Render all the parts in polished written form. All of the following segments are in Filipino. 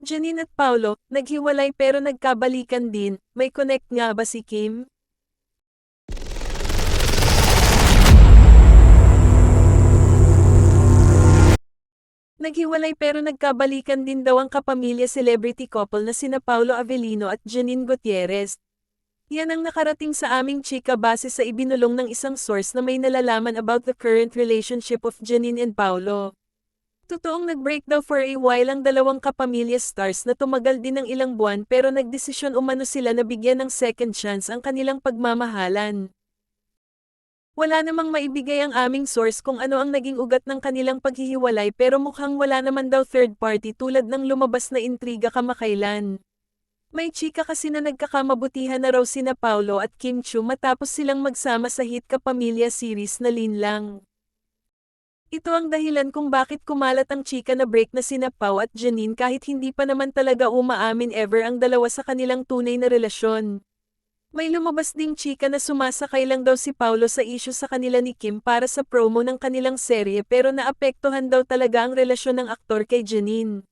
Janine at Paulo, naghiwalay pero nagkabalikan din, may connect nga ba si Kim? Naghiwalay pero nagkabalikan din daw ang kapamilya celebrity couple na sina Paulo Avellino at Janine Gutierrez. Yan ang nakarating sa aming chika base sa ibinulong ng isang source na may nalalaman about the current relationship of Janine and Paulo. Totoong nag-break daw for a while ang dalawang kapamilya stars na tumagal din ng ilang buwan pero nagdesisyon umano sila na bigyan ng second chance ang kanilang pagmamahalan. Wala namang maibigay ang aming source kung ano ang naging ugat ng kanilang paghihiwalay pero mukhang wala naman daw third party tulad ng lumabas na intriga kamakailan. May chika kasi na nagkakamabutihan na raw sina Paulo at Kim Chiu matapos silang magsama sa hit kapamilya series na Linlang. Ito ang dahilan kung bakit kumalat ang chika na break na sina Pau at Janine kahit hindi pa naman talaga umaamin ever ang dalawa sa kanilang tunay na relasyon. May lumabas ding chika na sumasakay lang daw si Paulo sa issue sa kanila ni Kim para sa promo ng kanilang serye pero naapektuhan daw talaga ang relasyon ng aktor kay Janine.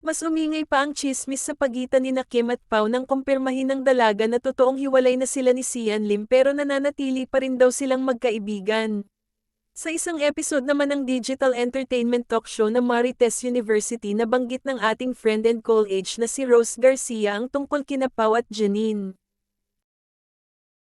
Mas umingay pa ang tsismis sa pagitan ni na Kim at Pau nang kumpirmahin ng dalaga na totoong hiwalay na sila ni Sian Lim pero nananatili pa rin daw silang magkaibigan. Sa isang episode naman ng digital entertainment talk show na Marites University nabanggit ng ating friend and college na si Rose Garcia ang tungkol kina Pau at Janine.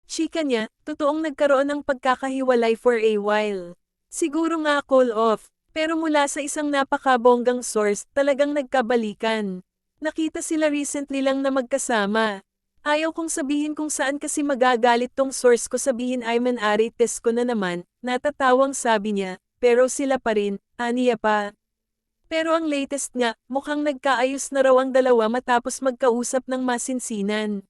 Chika niya, totoong nagkaroon ng pagkakahiwalay for a while. Siguro nga call off, pero mula sa isang napakabonggang source talagang nagkabalikan. Nakita sila recently lang na magkasama. Ayaw kong sabihin kung saan kasi magagalit tong source ko sabihin ay Marites ko na naman, natatawang sabi niya, pero sila pa rin, aniya pa. Pero ang latest nga, mukhang nagkaayos na raw ang dalawa matapos magkausap ng masinsinan.